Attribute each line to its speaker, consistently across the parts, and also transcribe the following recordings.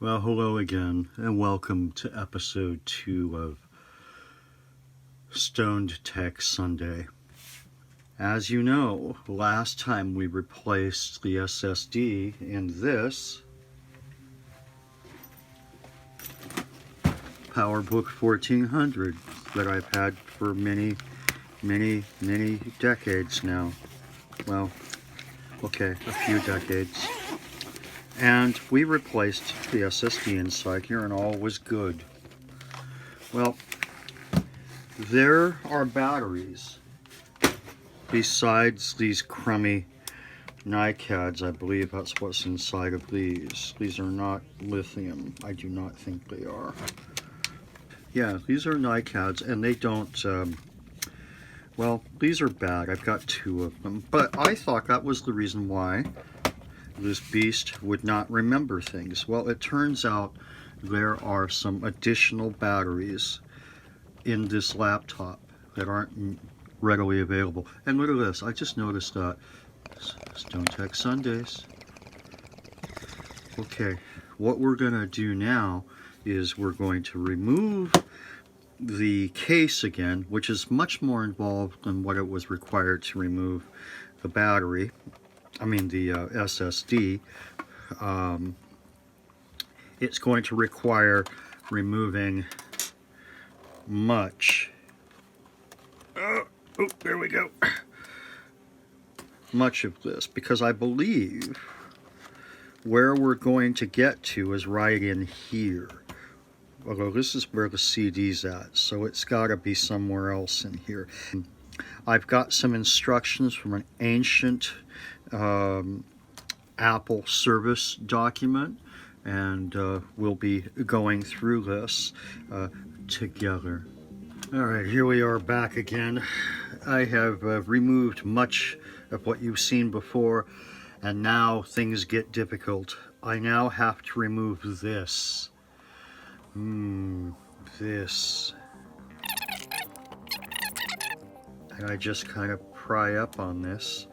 Speaker 1: Well, hello again, and welcome to episode 2 of Stoned Tech Sunday. As you know, last time we replaced the SSD in this PowerBook 1400 that I've had for many decades now. Well, okay, a few decades. And we replaced the SSD inside here and all was good. Well, there are batteries besides these crummy NiCads. I believe that's what's inside of these. These are not lithium. I do not think they are. Yeah, these are NiCads and they don't, well, these are bad. I've got 2 of them. But I thought that was the reason why this beast would not remember things. Well, it turns out there are some additional batteries in this laptop that aren't readily available. And look at this, I just noticed that. Stone Tech Sundays. Okay, what we're gonna do now is we're going to remove the case again, which is much more involved than what it was required to remove the battery. I mean the SSD. It's going to require removing much. Oh, there we go. Much of this, because I believe where we're going to get to is right in here. Although this is where the CD's at, so it's got to be somewhere else in here. I've got some instructions from an ancient Apple service document, and we'll be going through this together. Alright, here we are back again. I have removed much of what you've seen before, and now things get difficult. I now have to remove this. This. And I just kind of pry up on this.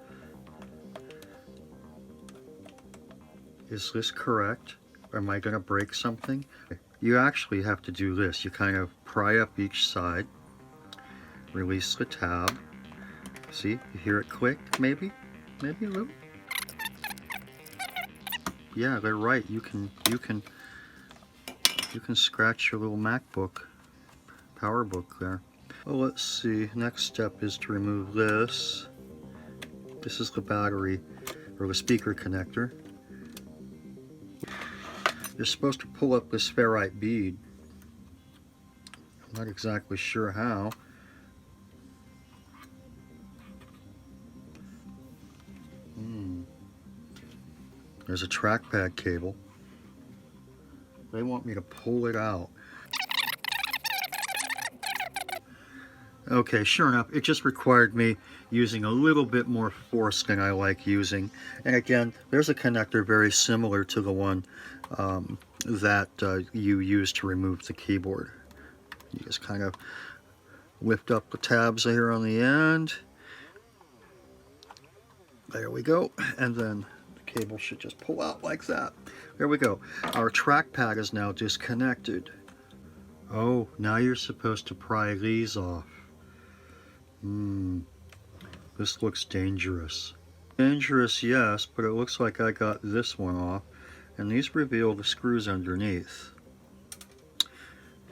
Speaker 1: Is this correct? Am I going to break something? You actually have to do this. You kind of pry up each side, release the tab. See, you hear it click, maybe a little. Yeah, they're right. You can scratch your little MacBook, PowerBook there. Well, let's see. Next step is to remove this. This is the battery or the speaker connector. You're supposed to pull up this ferrite bead. I'm not exactly sure how. There's a trackpad cable. They want me to pull it out. Okay, sure enough, it just required me using a little bit more force than I like using. And again, there's a connector very similar to the one that you use to remove the keyboard. You just kind of lift up the tabs here on the end. There we go. And then the cable should just pull out like that. There we go. Our trackpad is now disconnected. Oh, now you're supposed to pry these off. This looks dangerous. Dangerous, yes, but it looks like I got this one off. And these reveal the screws underneath.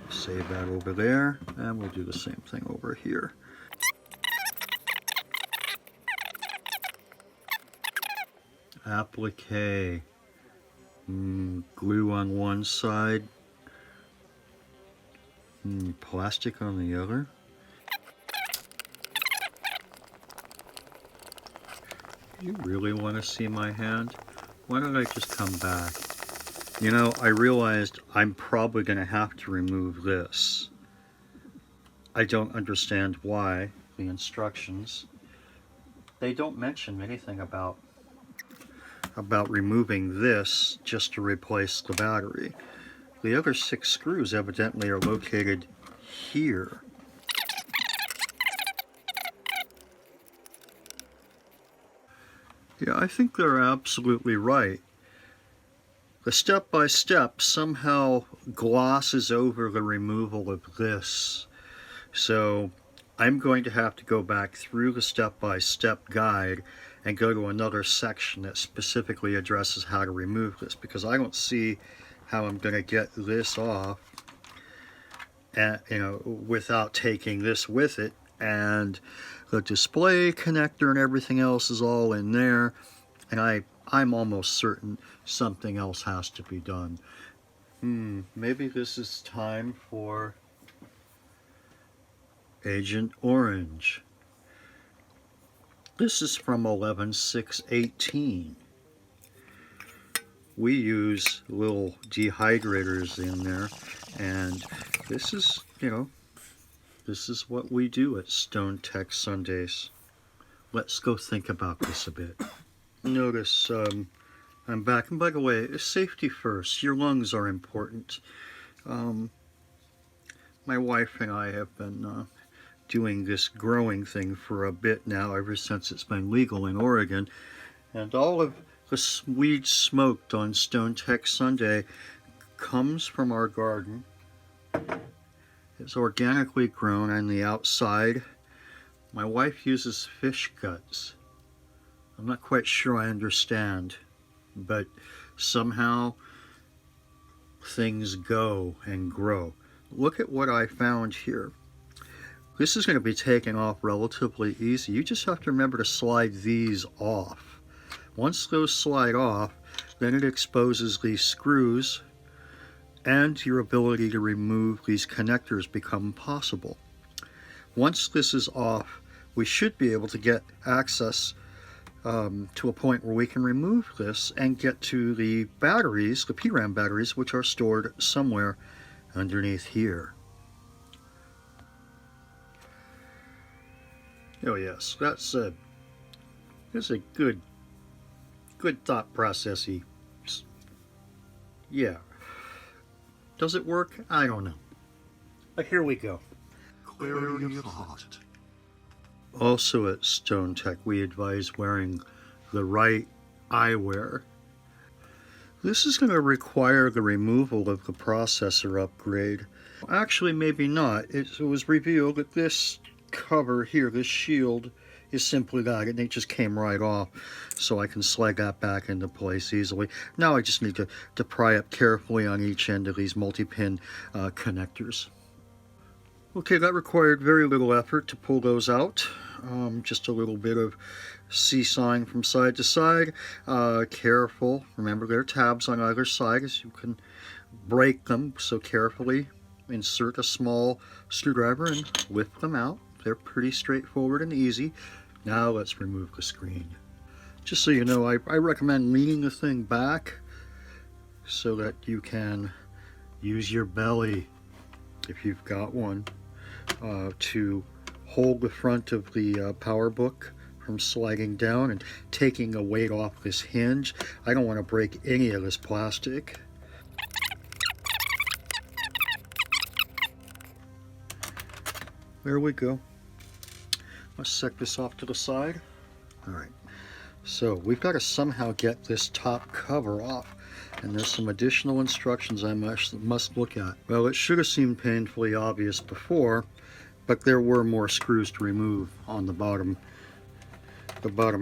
Speaker 1: Save that over there, and we'll do the same thing over here. Applique. Glue on one side. Plastic on the other. You really want to see my hand? Why don't I just come back? You know, I realized I'm probably going to have to remove this. I don't understand why. The instructions, they don't mention anything about removing this just to replace the battery. The other 6 screws evidently are located here. Yeah, I think they're absolutely right. The step-by-step somehow glosses over the removal of this. So I'm going to have to go back through the step-by-step guide and go to another section that specifically addresses how to remove this, because I don't see how I'm going to get this off, and, without taking this with it. And the display connector and everything else is all in there, and I'm almost certain something else has to be done. Maybe this is time for Agent Orange. This is from 11.6.18. We use little dehydrators in there, and this is, this is what we do at Stone Tech Sundays. Let's go think about this a bit. Notice I'm back, and by the way, safety first. Your lungs are important. My wife and I have been doing this growing thing for a bit now, ever since it's been legal in Oregon, and all of the weed smoked on Stone Tech Sunday comes from our garden. It's organically grown on the outside. My wife uses fish guts. I'm not quite sure I understand, but somehow things go and grow. Look at what I found here. This is going to be taken off relatively easy. You just have to remember to slide these off. Once those slide off, then it exposes these screws, and your ability to remove these connectors become possible. Once this is off, we should be able to get access to a point where we can remove this and get to the batteries, the PRAM batteries, which are stored somewhere underneath here. Oh yes, that's a good thought processy. Yeah. Does it work? I don't know. But here we go.
Speaker 2: Clarity of thought.
Speaker 1: Also at Stone Tech, we advise wearing the right eyewear. This is going to require the removal of the processor upgrade. Actually, maybe not. It was revealed that this cover here, this shield, is simply that, and it just came right off, so I can slide that back into place easily. Now I just need to pry up carefully on each end of these multi-pin connectors. Okay, that required very little effort to pull those out. Just a little bit of seesawing from side to side. Careful. Remember, there are tabs on either side, as you can break them, so carefully insert a small screwdriver and lift them out. They're pretty straightforward and easy. Now let's remove the screen. Just so you know, I recommend leaning the thing back so that you can use your belly, if you've got one, to hold the front of the PowerBook from sliding down and taking a weight off this hinge. I don't want to break any of this plastic. There we go. Let's set this off to the side. Alright, so we've got to somehow get this top cover off, and there's some additional instructions I must look at. Well, it should have seemed painfully obvious before, but there were more screws to remove on the bottom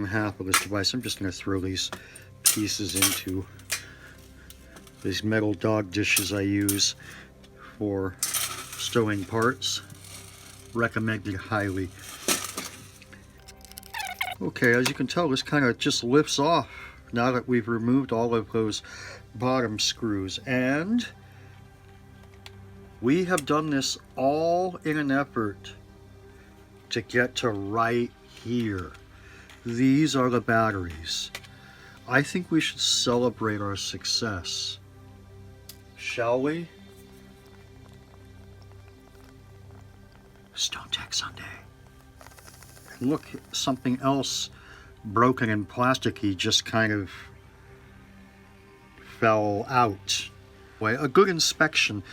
Speaker 1: half of this device. I'm just going to throw these pieces into these metal dog dishes I use for stowing parts. Recommended highly. Okay, as you can tell, this kind of just lifts off now that we've removed all of those bottom screws, and we have done this all in an effort to get to right here. These are the batteries. I think we should celebrate our success. Shall we? Stone Tech Sunday. And look, something else broken and plasticky just kind of fell out. A good inspection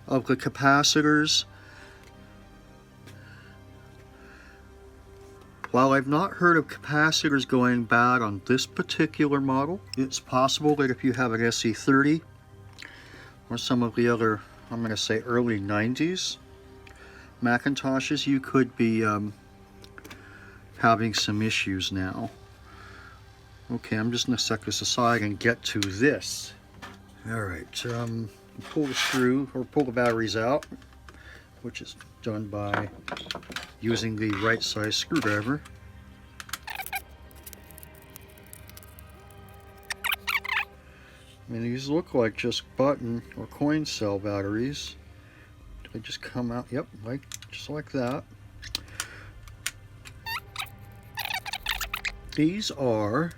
Speaker 1: of the capacitors While I've not heard of capacitors going bad on this particular model, it's possible that if you have an SE30 or some of the other, I'm going to say early 90s Macintoshes, you could be having some issues now. Okay, I'm just going to set this aside and get to this. Alright, pull the screw, or pull the batteries out, which is done by using the right size screwdriver. I mean, these look like just button or coin cell batteries. They just come out, yep, just like that. These are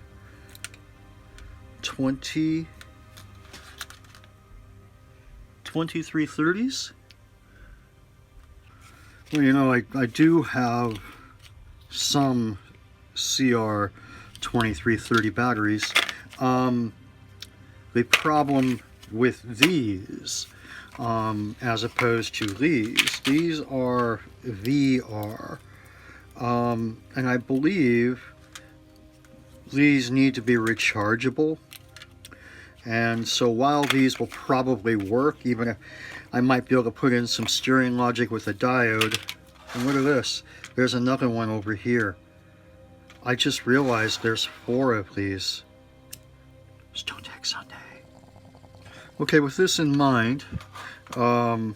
Speaker 1: 2330s. Well, you know, I do have some CR 2330 batteries. The problem with these, as opposed to these are VR, and I believe these need to be rechargeable. And so while these will probably work, even if I might be able to put in some steering logic with a diode. And look at this, there's another one over here. I just realized there's 4 of these. Stone Tech Sunday. Okay, with this in mind, now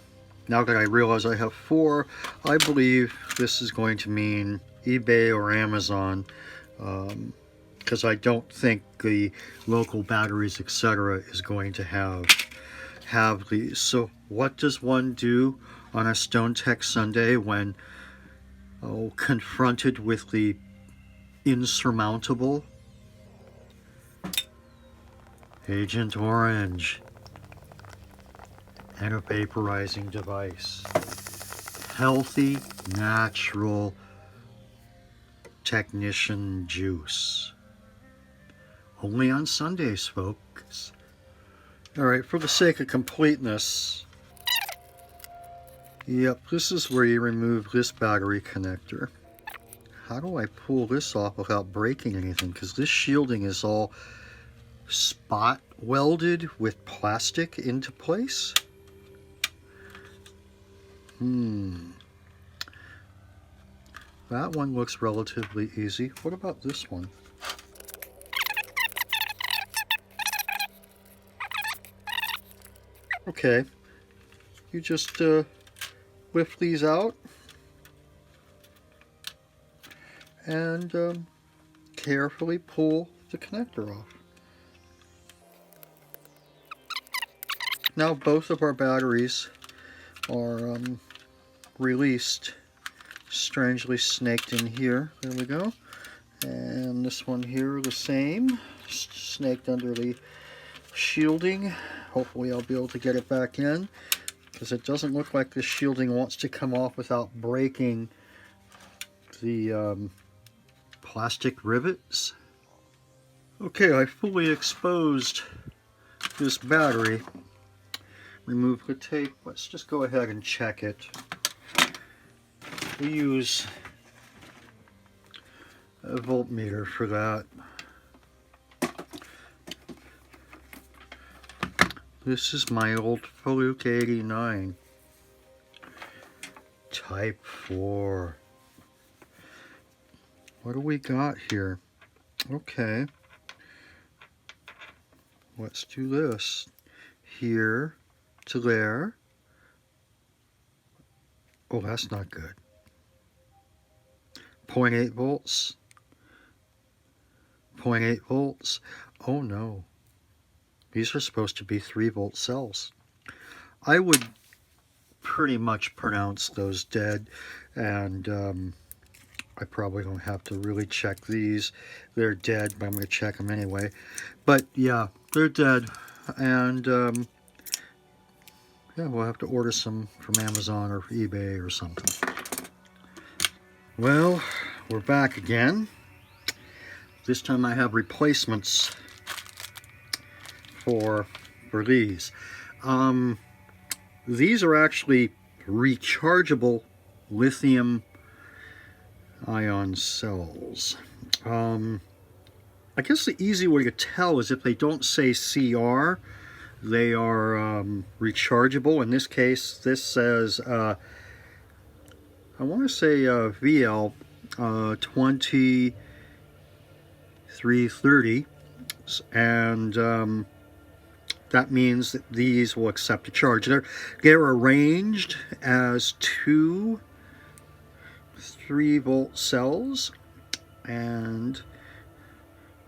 Speaker 1: that I realize I have 4, I believe this is going to mean eBay or Amazon, because I don't think the local batteries, etc., is going to have these. So what does one do on a Stone Tech Sunday when confronted with the insurmountable? Agent Orange and a vaporizing device. Healthy, natural technician juice. Only on Sundays, folks. Alright, for the sake of completeness, yep, this is where you remove this battery connector. How do I pull this off without breaking anything? Because this shielding is all spot welded with plastic into place. That one looks relatively easy. What about this one? Okay, you just lift these out and carefully pull the connector off. Now both of our batteries are released, strangely snaked in here. There we go. And this one here the same, snaked under the shielding. Hopefully I'll be able to get it back in, because it doesn't look like the shielding wants to come off without breaking the plastic rivets. Okay, I fully exposed this battery. Remove the tape. Let's just go ahead and check it. We use a voltmeter for that. This is my old Fluke 89. Type 4. What do we got here? Okay. Let's do this. Here to there. Oh, that's not good. 0.8 volts. 0.8 volts. Oh no. These are supposed to be 3-volt cells. I would pretty much pronounce those dead, and I probably don't have to really check these. They're dead, but I'm going to check them anyway. But yeah, they're dead, and yeah, we'll have to order some from Amazon or eBay or something. Well, we're back again. This time I have replacements for these. These are actually rechargeable lithium ion cells. I guess the easy way to tell is if they don't say CR, they are rechargeable. In this case, this says, I want to say VL 2330, and that means that these will accept a charge. They're arranged as two 3-volt cells, and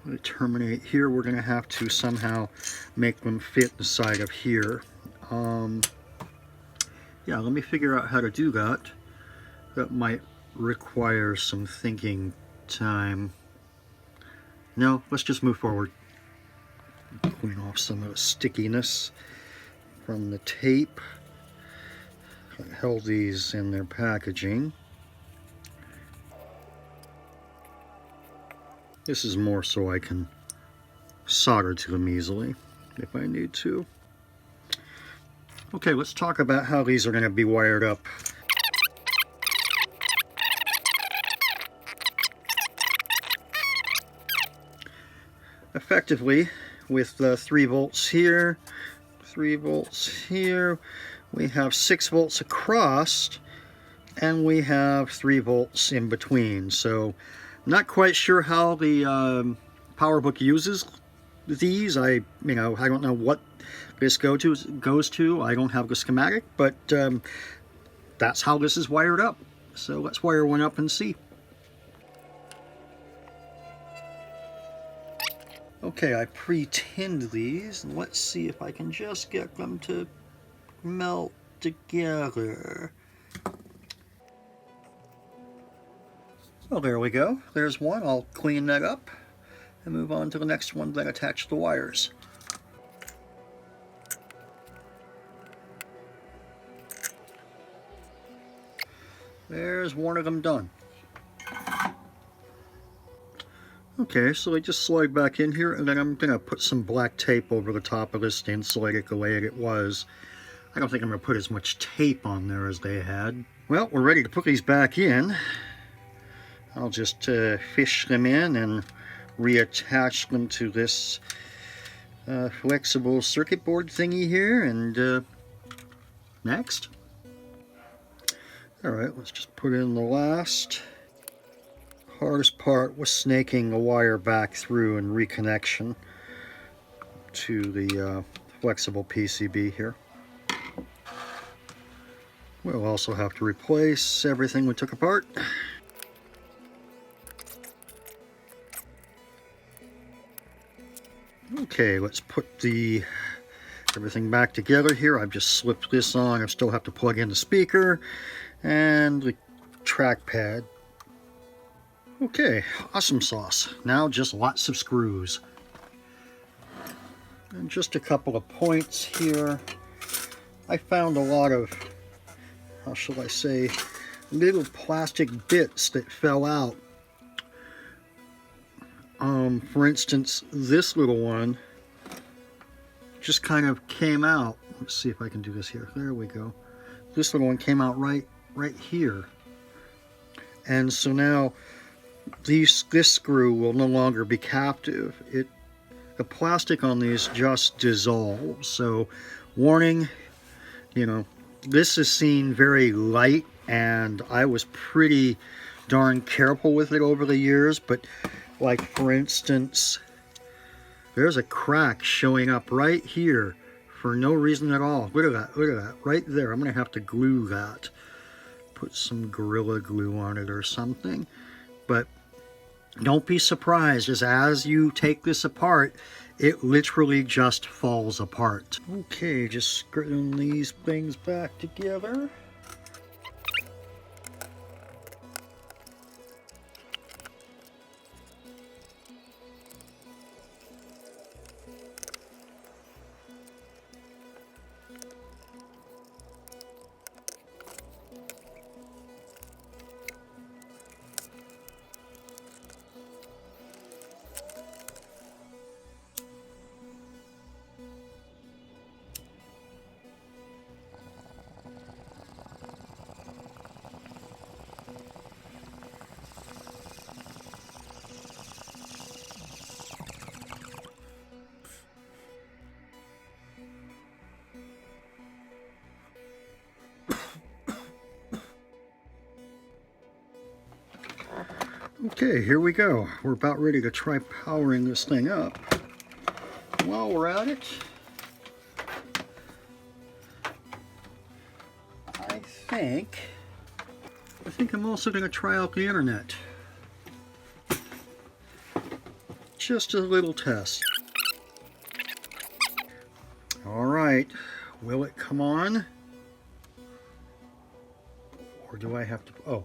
Speaker 1: to terminate here, we're going to have to somehow make them fit inside of here. Yeah, let me figure out how to do that. That might require some thinking time. No, let's just move forward. Clean off some of the stickiness from the tape that held these in their packaging. This is more so I can solder to them easily if I need to. Okay, let's talk about how these are going to be wired up. Effectively, with 3 volts here, 3 volts here, we have 6 volts across, and we have 3 volts in between. So not quite sure how the PowerBook uses these. I don't know what this goes to. I don't have the schematic, but that's how this is wired up. So let's wire one up and see. Okay, I pre-tinned these. Let's see if I can just get them to melt together. Well, there we go. There's one. I'll clean that up and move on to the next one that attach the wires. There's one of them done. Okay, so I just slide back in here, and then I'm going to put some black tape over the top of this to insulate it the way it was. I don't think I'm going to put as much tape on there as they had. Well, we're ready to put these back in. I'll just fish them in and reattach them to this flexible circuit board thingy here, and next. Alright, let's just put in the last. Hardest part was snaking the wire back through and reconnection to the flexible PCB here. We'll also have to replace everything we took apart. Okay, let's put everything back together here. I've just slipped this on. I still have to plug in the speaker and the trackpad. Okay, awesome sauce. Now just lots of screws. And just a couple of points here. I found a lot of, how shall I say, little plastic bits that fell out. For instance, this little one just kind of came out. Let's see if I can do this here. There we go. This little one came out right here. And so now this screw will no longer be captive. The plastic on these just dissolves. So warning, this is seen very light, and I was pretty darn careful with it over the years, but like for instance, there's a crack showing up right here for no reason at all. Look at that, right there. I'm gonna have to glue that. Put some Gorilla Glue on it or something. But don't be surprised, as you take this apart, it literally just falls apart. Okay, just screwing these things back together. Okay, here we go. We're about ready to try powering this thing up. While we're at it, I think I'm also going to try out the internet. Just a little test. Alright, will it come on? Or do I have to... Oh,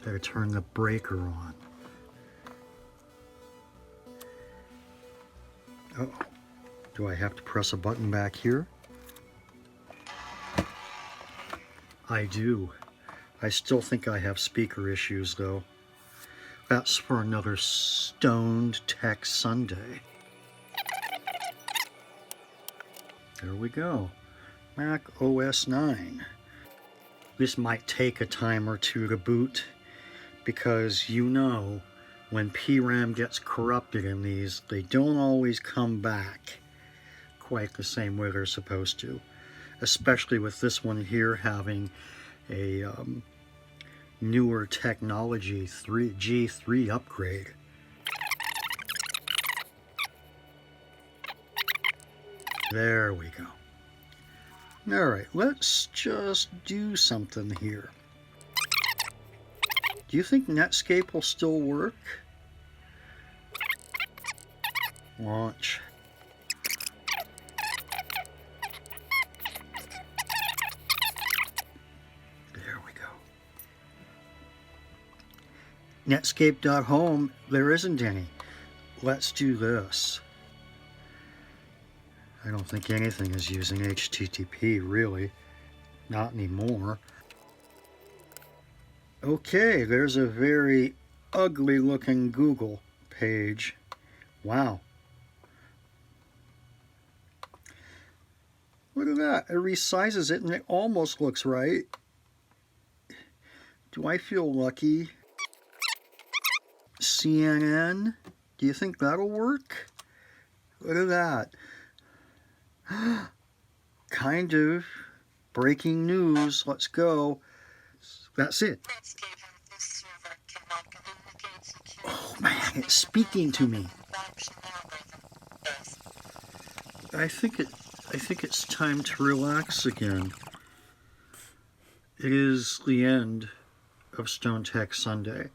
Speaker 1: gotta turn the breaker on. Oh, do I have to press a button back here? I do. I still think I have speaker issues though. That's for another Stoned Tech Sunday. There we go. Mac OS 9. This might take a time or two to boot because you know when PRAM gets corrupted in these, they don't always come back quite the same way they're supposed to. Especially with this one here having a newer technology G3 upgrade. There we go. Alright, let's just do something here. Do you think Netscape will still work? Launch. There we go. Netscape.home, there isn't any. Let's do this. I don't think anything is using HTTP, really. Not anymore. Okay, there's a very ugly looking Google page. Wow. Look at that. It resizes it and it almost looks right. Do I feel lucky? CNN? Do you think that'll work? Look at that. Kind of. Breaking news. Let's go. That's it. Oh man, it's speaking to me. I think it's time to relax again. It is the end of Stone Tech Sunday.